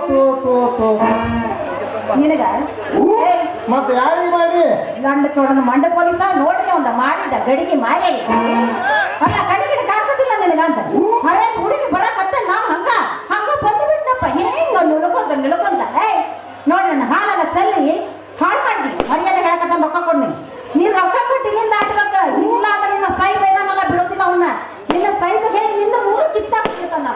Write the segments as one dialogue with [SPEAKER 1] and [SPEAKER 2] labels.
[SPEAKER 1] ತೋ ತೋ ತೋ
[SPEAKER 2] ನಿನಗ
[SPEAKER 1] ಮತ್ತೆ ಯಾರಿಗೆ ಮಾಡಿ
[SPEAKER 2] ಗಂಡ ಚೋಡನ ಮಂಡ ಪೊಲೀಸ ನೋಡ್ರಿ ಅವಂದ ಮಾಡಿದ ಗಡಿಗೆ ಮಾರಿ ಅಲ್ಲ ಗಡಿಗೆ ಕಾಡ್ಕೊತಿಲ್ಲ ನಿನಗಂತ ಮಳೆ ಹುಡುಗಿ ಬರಕತ್ತ ನಾನು ಹಂಗ ಹಂಗ ಬಂದು ಬಿಟ್ಟಪ್ಪ ಹೆಂಗ ನಿಲ್ಕೊಂತ ನೋಡಿ ನನ್ನ ಹಾಲೆಲ್ಲ ಚಲ್ಲಿ ಹಾಳು ಮಾಡಿದ್ವಿ ಮರ್ಯಾದೆ ಹೇಳಕತ್ತ ರೊಕ್ಕ ಕೊಡ್ನಿ ನೀನ್ ರೊಕ್ಕ ಕೊಟ್ಟು ಇಲ್ಲಿಂದ ಆಡ್ಬೇಕ ಇಲ್ಲ ಅಂದ್ರೆ ನಿನ್ನ ಸೈಬ್ ಏನಾನಲ್ಲ ಬಿಡೋದಿಲ್ಲ ಅವನ್ನ ನಿನ್ನ ಸೈಬ್ ಹೇಳಿ ನಿನ್ನ ಮೂರು ಕಿತ್ತಾಕ್ಬಿಡ್ತಾನ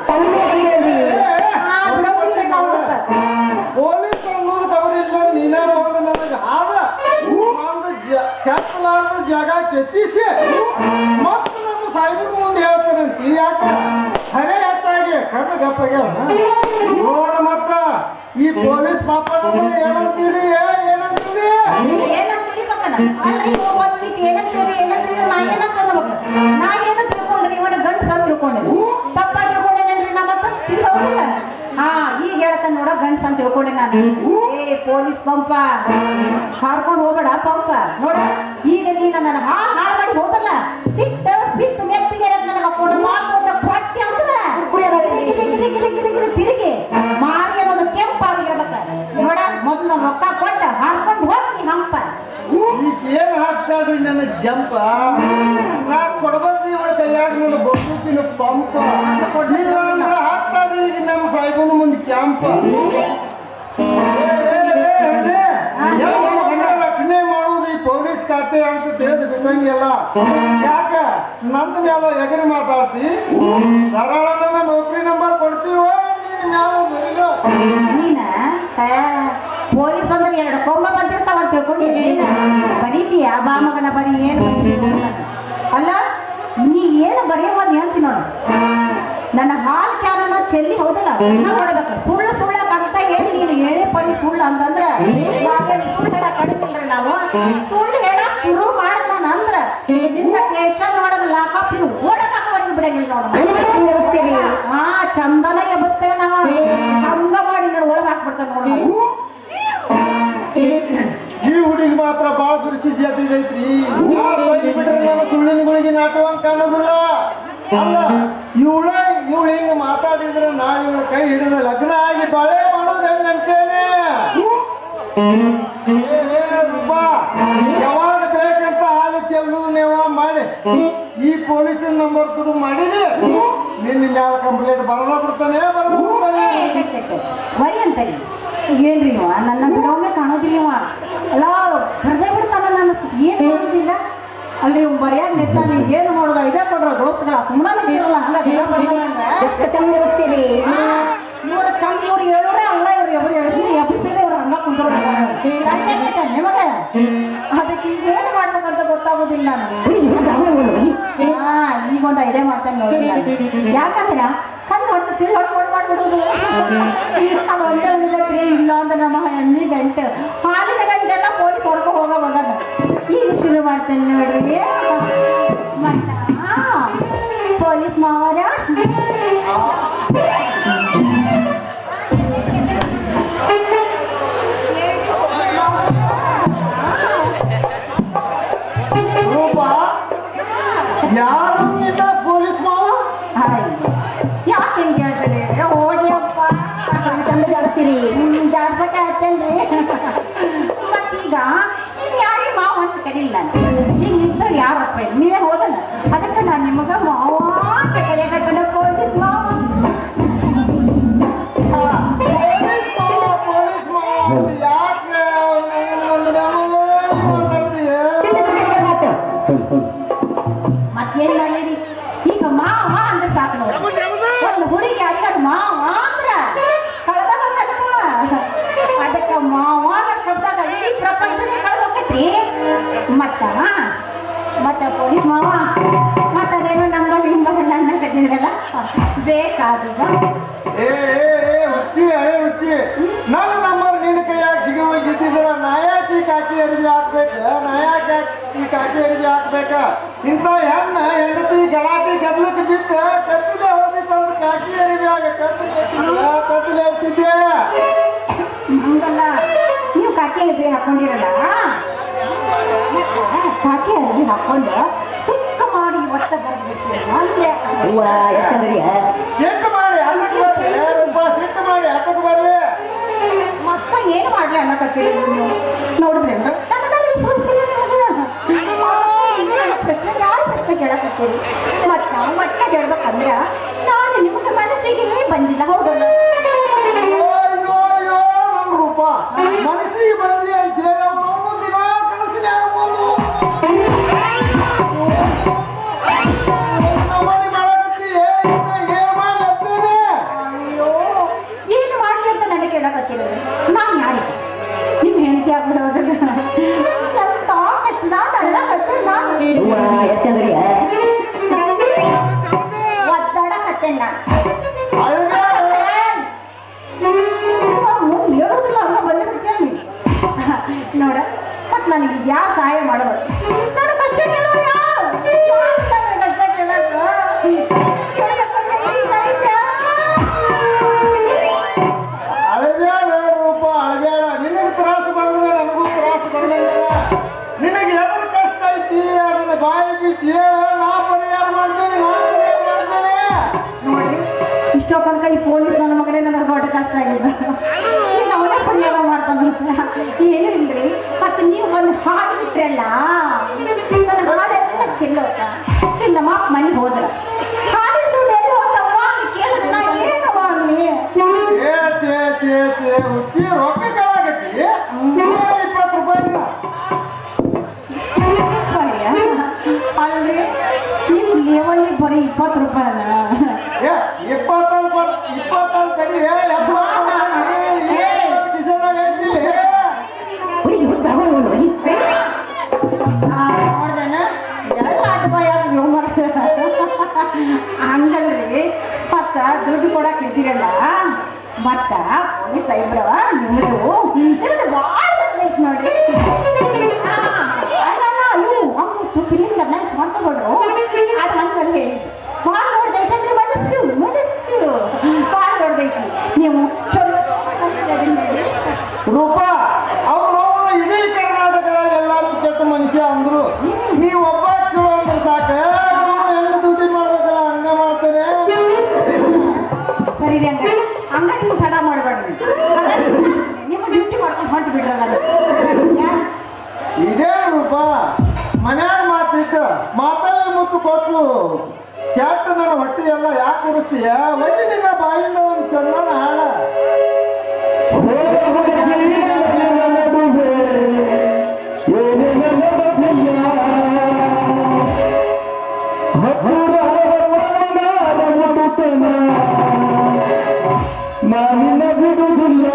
[SPEAKER 1] ಪೊಲೀಸ್ ಅನ್ನೋದು ಖಬರಿಲ್ಲ ನೀನೇ ಬಂದು ನನಗೆ ಆದ ಒಂದು ಕೆತ್ತಲಾರ್ದ ಜಾಗ ಕೆತ್ತಿಸಿ ಮತ್ತೆ ನಮ್ಮ ಸಾಹಿಬ್ ಮುಂದೆ ಹೇಳ್ತಾನಂತ ಯಾಕೆ ಹರೇ ಹೆಚ್ಚಾಗಿ ಕಣ್ಣು ಗಪ್ಪಾಗ್ಯಾವ ನೋಡ ಮತ್ತ ಈ ಪೊಲೀಸ್ ಪಾಪ ಏನಂತಿದಿ
[SPEAKER 2] ಏನಂತ ತಿಳಿಬೇಕನ ಅಲ್ರಿ ಒಂದ್ ರೀತಿ ಏನಂತ ನಾ ಏನಂತ ನಾ ಏನು ತಿಳ್ಕೊಂಡ್ರಿ ಇವನ ಗಂಡ ಸತ್ ತಿಳ್ಕೊಂಡೆ ತಪ್ಪಾಗಿ ತಿಳ್ಕೊಂಡೇನೇನ್ರಿ ನಾ ಮತ್ತ ತಿಳ್ಕೊಂಡಿಲ್ಲ ಹಾ ಈಗ ಹೇಳ್ತಾನೆ ನೋಡ ಗಂಡ್ಸ ಅಂತ ತಿಳ್ಕೊಂಡೆ ನಾನು ಪೊಲೀಸ್ ಪಂಪ ಹಾಡ್ಕೊಂಡು ಹೋಗ್ಬೇಡ ಪಂಪ ನೋಡ ಈಗ ನೀ ನನ್ನ ಹಾಳು ಮಾಡಿ ಹೋದಲ್ಲ ಸಿಟ್ಟ ಬಿತ್ತು ನೆತ್ತಿಗೆ ನನಗೆ ಹಾಕೊಂಡು ಮಾತ್ರ ಕೊಟ್ಟಿ ಅಂತಲ್ಲ ತಿರುಗಿ ಮಾರಿ ಅನ್ನೋದು ಕೆಂಪಾಗಿರ್ಬೇಕ ನೋಡ ಮೊದಲು ರೊಕ್ಕ ಕೊಟ್ಟ ಹಾಡ್ಕೊಂಡು ಹೋಗಿ ಹಂಪ
[SPEAKER 1] ಈಗ ಏನ್ ಹಾಕ್ತಾಳ್ರಿ ನನ್ನ ಜಂಪ ನಾ ಕೊಡ್ಬೇಕ್ರಿ ಇವಳ ಕೈಯಾಗ ನನ್ನ ಬಸ್ಸುಕಿನ ಪಂಪ ಇಲ್ಲ ಅಂದ್ರ ಹಾಕ್ತಾಳ್ರಿ ಈಗ ನಮ್ಮ ಸಾಯ್ಕೊಂಡು ಮುಂದೆ ಕ್ಯಾಂಪ ರಚನೆ ಮಾಡುವುದು ಈ ಪೊಲೀಸ್ ಖಾತೆ ಅಂತ ತಿಳಿದು ಬಿಟ್ಟಂಗಿಲ್ಲ ಯಾಕ ನನ್ನ ಮ್ಯಾಲ ಎಗರಿ ಮಾತಾಡ್ತಿ ಸರಳ ನನ್ನ ನೌಕರಿ ನಂಬರ್ ಕೊಡ್ತೀವೋ ನೀನ್ ಮ್ಯಾಲ ಬರೀಗ
[SPEAKER 2] ನೀನ ಪೊಲೀಸ್ ಅಂದ್ರೆ ಎರಡು ಕೊಂಬ ಬಂದಿರ್ತಾವ ಅಂತ ತಿಳ್ಕೊಂಡು ಬರೀತೀಯ ಬಾ ಮಗನ ಬರೀ ಏನು ಅಲ್ಲ ನೀ ಏನು ಬರೆಯೋದು ಅಂತಿ ನೋಡು ನನ್ನ ಹಾಲ್ ಕ್ಯಾನ ಚೆಲ್ಲಿ ಹೌದಲ್ಲ ನೋಡ್ಬೇಕು ಸುಳ್ಳು ಅಂತ ಹೇಳಿ ನೀನು ಏನೇ ಪರಿ ಸುಳ್ಳು ಅಂತಂದ್ರೆ ಸುಳ್ಳು ಹೇಳಕ್ ಕಡಿಮಿಲ್ರಿ ನಾವು ಸುಳ್ಳು ಹೇಳಕ್ ಶುರು ಮಾಡ್ತಾನ ಅಂದ್ರ ನಿನ್ನ ಸ್ಟೇಷನ್ ನೋಡಕ್ ಲಾಕಪ್ ನೀವು ಓಡಕ್ ಹಾಕುವಾಗ ಬಿಡಂಗಿಲ್ಲ ನೋಡ ಹಾ ಚಂದನ ಎಬ್ಬಸ್ತೇವೆ ನಾವು ಹಂಗ ಮಾಡಿ ನಾನು ಒಳಗೆ ಹಾಕ್ಬಿಡ್ತೇವೆ ನೋಡ
[SPEAKER 1] ಈ ಹುಡುಗಿ ಮಾತ್ರ ಬಾಳ ದುರ್ಸಿ ಐತ್ರಿ ಬಿಟ್ರೆ ನಾನು ಸುಳ್ಳಿನಗಳಿಗೆ ನಾಟುವಂಗ ಕಾಣೋದಿಲ್ಲ ಅಲ್ಲ ಇವಳ ಹಿಂಗ ಮಾತಾಡಿದ್ರೆ ನಾಳೆ ಇವಳ ಕೈ ಹಿಡಿದ ಲಗ್ನ ಆಗಿ ಬಾಳೆ ಮಾಡೋದು ಹೆಂಗಂತೇನೆ ಯಾವಾಗ ಬೇಕಂತ ಹಾಲು ಚೆಲ್ಲು ನೇವ ಮಾಡಿ ಈ ಪೊಲೀಸಿನ ನಂಬರ್ ತುಡು ಮಾಡಿನಿ ನಿನ್ನ ಮ್ಯಾಲ ಕಂಪ್ಲೇಂಟ್ ಬರದ ಬಿಡ್ತಾನೆ
[SPEAKER 2] ಬರಿ ಅಂತಾನೆ ಏನ್ರಿ ಇವ ನನ್ನ ಬಿಡೋಂಗೆ ಕಾಣೋದಿಲ್ಲ ಇವ ಅಲ್ಲ ಹೃದಯ ಬಿಡ್ತಾನ ನನ್ನ ಏನ್ ನೋಡುದಿಲ್ಲ ಅಲ್ರಿ ಇವ್ ಬರಿಯಾಗ ನೆತ್ತಾನ ಏನು ಮಾಡೋದ ಇದೇ ಕೊಡ್ರ ದೋಸ್ತಗಳ ಸುಮ್ಮನೆ ಇರಲ್ಲ ಹಂಗ ಇವ್ರ ಚಂದ ಇವ್ರು ಹೇಳೋರೆ ಅಲ್ಲ ಇವ್ರು ಎಷ್ಟು ಎಬ್ಬಿಸಿಲ್ಲ ಇವ್ರು ಹಂಗ ಕುಂತ್ರು ನಿಮಗ ಅದಕ್ಕೆ ಈಗ ಏನು ಮಾಡ್ಬೇಕಂತ ಗೊತ್ತಾಗೋದಿಲ್ಲ ನಾನು ಈಗ ಒಂದು ಐಡಿಯಾ ಮಾಡ್ತೇನೆ ನೋಡಿ ಯಾಕಂದ್ರ ಕಣ್ಣು ಹೊಡೆದು ಸಿಳ್ಳು ಹೊಡ್ಕೊಂಡು ಮಾಡ್ಬಿಡೋದು ಅದು ಒಂದೇ ಒಂದಿದ್ರಿ ಇಲ್ಲ ಅಂದ್ರೆ ನಮ್ಮ ಎಣ್ಣೆ ಗಂಟೆ ಹಾಲಿನ ಗಂಟೆಲ್ಲ ಪೊಲೀಸ್ ಹೊಡ್ಕೊಂಡು ಹೋಗೋ ಬಂದಾಗ ಈಗ ಶುರು ಮಾಡ್ತೇನೆ ನೋಡ್ರಿ ಮತ್ತ ಪೊಲೀಸ್ ಮಾವರ
[SPEAKER 1] ಯಾರು ಪೊಲೀಸ್ ಮಾವ
[SPEAKER 2] ಯಾಕೆ ಹೆಂಗೆ ಹೇಳ್ತೀನಿ ಹೋಗಿಯಪ್ಪ ಜಾಡ್ಸ್ತೀರಿ ಜಾಡ್ಸಕ್ಕೆ ಆಗ್ತೇನ್ರಿ ಮತ್ತೀಗ ಇನ್ನು ಯಾರಿಗೆ ಮಾವ ಅಂತ ಕರೀಲ್ಲ ನಾನು ಈಗ ನಿಂತವ್ರು ಯಾರಪ್ಪ ನೀವೇ ಹೋದಲ್ಲ ಅದಕ್ಕೆ ನಾನು ನಿಮಗ ಮಾವ ಅಂತ ಕರೆಯಕತ್ತಲ್ಲ ಪೊಲೀಸ್ ಮಾವ
[SPEAKER 1] ಪೊಲೀಸ್ ಮಾವ ಯಾಕೆ
[SPEAKER 2] ಮತ್ತೇನ್ ಮಾಡಿರಿ ಈಗ ಮಾವ ಅಂದ್ರೆ ಸಾಕು ನೋಡಿ ಒಂದು ಹುಡುಗಿ ಅಲ್ಲಿ ಅದು ಮಾವ ಅಂದ್ರ ಕಳೆದಾಗ ಅದಕ್ಕೆ ಮಾವನ ಶಬ್ದಾಗ ಇಡೀ ಪ್ರಪಂಚನೇ ಕಳೆದ ಹೋಗೈತ್ರಿ ಮತ್ತ ಪೊಲೀಸ್ ಮಾವ ಮತ್ತದೇನು ನಂಬರ್ ನನ್ನ ಕದ್ದಿದ್ರಲ್ಲ ಬೇಕಾದೀಗ
[SPEAKER 1] ಹುಚ್ಚಿ ಹಳೆ ಹುಚ್ಚಿ ನನ್ನ ನಂಬರ್ ನಿನ್ನ ಕೈಯಾಗ ಸಿಗೋಗಿದ್ದಿದ್ರ ನಾಯಾಕಿ ಕಾಕಿ ಅರಿವಿ ಹಾಕ್ಬೇಕ ಈ ಕಾಕಿ ಅರಿವಿ ಹಾಕ್ಬೇಕ ಇಂಥ ಹೆಣ್ಣ ಹೆಂಡತಿ ಗಲಾಟೆ ಗದ್ಲಕ್ಕೆ ಬಿಟ್ಟು ಕತ್ತಿಲೆ ಹೋದಿತ್ತಂದ್ರೆ ಕಾಕಿ ಅರಿವಿ ಆಗ ಕತ್ತಿಲೆ ಇಟ್ಟಿದ್ದೆ
[SPEAKER 2] ಹಂಗಲ್ಲ ನೀವು ಕಾಕಿ ಅರಿವಿ ಹಾಕೊಂಡಿರಲ್ಲ ಕಾಕಿ ಅರಿವಿ ಹಾಕೊಂಡು ಸಿಕ್ಕ ಮಾಡಿ ಒಟ್ಟ ಬರ್ಬೇಕು
[SPEAKER 1] ಸಿಟ್ಟು ಮಾಡಿ ಹತ್ತಕ್ಕೆ ಬರ್ಲಿ ರೂಪ ಸಿಟ್ಟು ಮಾಡಿ ಹತ್ತಕ್ಕೆ ಬರ್ಲಿ
[SPEAKER 2] ಅನ್ನಕತ್ತೀರಿ ನೀವು ನೋಡಿದ್ರೇನ್ರ ನನಗಲ್ಲಿ ವಿಶ್ವಾಸಿಲ್ಲ ನಿಮಗೆ ಪ್ರಶ್ನೆ ಯಾರು ಪ್ರಶ್ನೆ ಕೇಳಕತ್ತೀರಿ ಮತ್ತೆ ಕೇಳ್ಬೇಕಂದ್ರ ನಾನು ನಿಮಗೆ ಮನಸ್ಸಿಗೆ ಬಂದಿಲ್ಲ ಹೌದಲ್ಲ
[SPEAKER 1] ಅಯ್ಯೋ ಅಯ್ಯೋ ನನ್ ರೂಪ ಮನಸ್ಸಿಗೆ ಬಂದಿ ಅಂತ ಹೇಳಿ ಅವನು ದಿನ ಕನಸಿನ್ಯಾಗ ಬಂದು ನಮ್ಮನೆ ಮಾಡಕತ್ತಿ ಏನ್ ಮಾಡ್ಲತ್ತೀನಿ
[SPEAKER 2] ಅಯ್ಯೋ ಏನು ಮಾಡ್ಲಿ ಅಂತ ನನಗೆ ಕೇಳಕತ್ತೀರಿ ನಾನು ಯಾರಿಗೆ ನಿಮ್ಮ ಹೆಂಡತಿ ಆಗ್ಬಿಡೋದಲ್ಲ ಎಂತ ಕಷ್ಟದಾದ ಅಲ್ಲಕತ್ತೆ ನಾನು ಒದ್ದಾಡಕತ್ತೆ ನಾನು ಮುಂದೆ ಹೇಳೋದಿಲ್ಲ ಹಂಗ ಬಂದಿರ್ತೀಯ ನೋಡ ಮತ್ ನನಗೆ ಯಾರು ಸಹಾಯ ಮಾಡಬಾರ್ದು ನಾನು ಕಷ್ಟ ಕೇಳೋರು ಯಾರು ನನಗೆ ಕಷ್ಟ
[SPEAKER 1] ಅಳಬೇಡ ರೂಪ ಅಳಬೇಡ ನಿನಗೆ ತ್ರಾಸು ಬಂದ್ರೆ ನನಗೂ ತ್ರಾಸು ಬಂದಂಗಿಲ್ಲ ನಿನಗೆ ಎದ್ರ ಕಷ್ಟ ಐತಿ ಅದನ್ನ ಬಾಯಿ ಬಿಚ್ಚಿ ಹೇಳ ನಾ ಪರಿಹಾರ ಮಾಡ್ತೇನೆ
[SPEAKER 2] ನೋಡ್ರಿ ಇಷ್ಟೋ ತನಕ ಈ ಪೊಲೀಸ್ ನನ್ನ ಮಗನೇ ನನಗೆ ದೊಡ್ಡ ಕಷ್ಟ ಆಗಿದ್ದ ಈಗ ಅವನೇ ಪರಿಹಾರ ಮಾಡ್ತಾನಂತ ಏನೂ ಇಲ್ರಿ ಮತ್ತೆ ನೀವು ಒಂದು ಹಾಡು ಬಿಟ್ರಲ್ಲ ನನ್ನ ಹಾಡೆಲ್ಲ ಚೆಲ್ಲೋತ ಈಗ ನಮ್ಮ ಅಪ್ಪ ಮನೆಗೆ ಹೋದ್ರ ಹಾಡಿನ ದುಡ್ಡು ಎಲ್ಲಿ ಹೋಗ್ತವ್ವ ಅಂತ ಕೇಳಿದ್ರೆ ನಾ ಏನವ ಅನ್ನಿ
[SPEAKER 1] ಚೇ ಹುಚ್ಚಿ ರೊಕ್ಕ ಕಳಾಗತ್ತಿ 20 ರೂಪಾಯಿನ
[SPEAKER 2] ಅಲ್ರಿ ನಿಮ್ಮ ಲೆವೆಲ್ಲಿಗೆ ಬರೀ 20 ರೂಪಾಯಿನ
[SPEAKER 1] 20 ತಡಿ ಕಿಶನ್ದಾಗ ಐತಿಲಿ
[SPEAKER 2] ನೋಡ್ದೇನ ಎಲ್ಲ ಅಡ್ಬಾಯ್ ಹಂಗಲ್ರಿ ಮತ್ತ ದುಡ್ಡು ಕೊಡಕ್ ಇದ್ದೀರಲ್ಲ ಮತ್ತ ಪೊಲೀಸ್ ಸಾಹೇಬ್ರವ ನಿಮ್ಮದು ಭಾಳ ಐತಿ ನೋಡ್ರಿ ಅಯ್ಯೋ ಹಂಗಿತ್ತು ಫಿಲಿಂಗ್ ಮ್ಯಾಕ್ಸ್ ಮಾಡ್ಕೊಬಿಡ್ರು ಅದು ಹಂಗಲ್ಲ ಹೇಳಿದ್ದು ಭಾಳ ದೊಡ್ಡದೈತಂದ್ರೆ ಮನಸ್ಸು ಭಾಳ ದೊಡ್ಡದೈತಿ ನೀವು ಚಲೋ
[SPEAKER 1] ರೂಪ ಅವನು ಇಡೀ ಕರ್ನಾಟಕದ ಎಲ್ಲರೂ ಕೆಟ್ಟ ಮನುಷ್ಯ ಅಂದ್ರು ನೀವು ಒಬ್ಬ ಚಲೋ ಅಂದ್ರೆ ಸಾಕ ಹೆಂಗ ಡ್ಯೂಟಿ ಮಾಡ್ಬೇಕಲ್ಲ ಹಂಗ ಮಾಡ್ತಾರೆ
[SPEAKER 2] ಸರಿ ಹಂಗ ನೀವು ತಡ ಮಾಡಬೇಡ್ರಿ ನಿಮ್ಮ ಡ್ಯೂಟಿ ಮಾಡ್ಕೊಂಡು ಹೊಂಟು ಬಿಡ್ರಲ್ಲ
[SPEAKER 1] ಇದೇ ರೂಪ ಮನ್ಯಾಗ ಮಾತಿತ್ತು ಮಾತಲ್ಲಿ ಮುತ್ತು ಕೊಟ್ಟು ಕೆಟ್ಟ ನನ್ನ ಹೊಟ್ಟೆ ಎಲ್ಲ ಯಾಕೆ ಉರಿಸ್ತೀಯ ಒಯ್ದು ನಿನ್ನ ಬಾಯಿಂದ ಒಂದು ಚಂದನ ಹಾಡ ನಾನಿನ ಬಿಡುವುದಿಲ್ಲ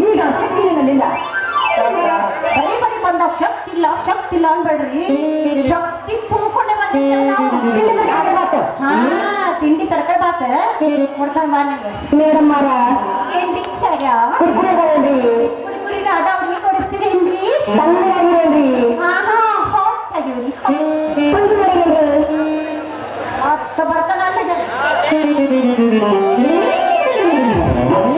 [SPEAKER 2] ಈಗ ಶಕ್ತಿ ನಿನ್ನಲ್ಲಿಲ್ಲ. ಬರೀ ಬರೀ ಬಂದಾಗ ಶಕ್ತಿ ಇಲ್ಲ ಅನ್ಬೇಡ್ರಿ. ಶಕ್ತಿ ತುಂಬಿಕೊಂಡೆ ಬಂದಿದ್ದೇವೆ ನಾವು. ಹಾ ತಿಂಡಿ ತರಕಾರಿ ಬಾತ ಕೊಡ್ತಾನೆ ಬಾ ನಿಂಗೆ. ಏನ್ರಿ ಸರ ಕುರ್ಕುರಿನ ಅದಾವ್ರಿ ಕೊಡಿಸ್ತೀರೇನ್ರಿ?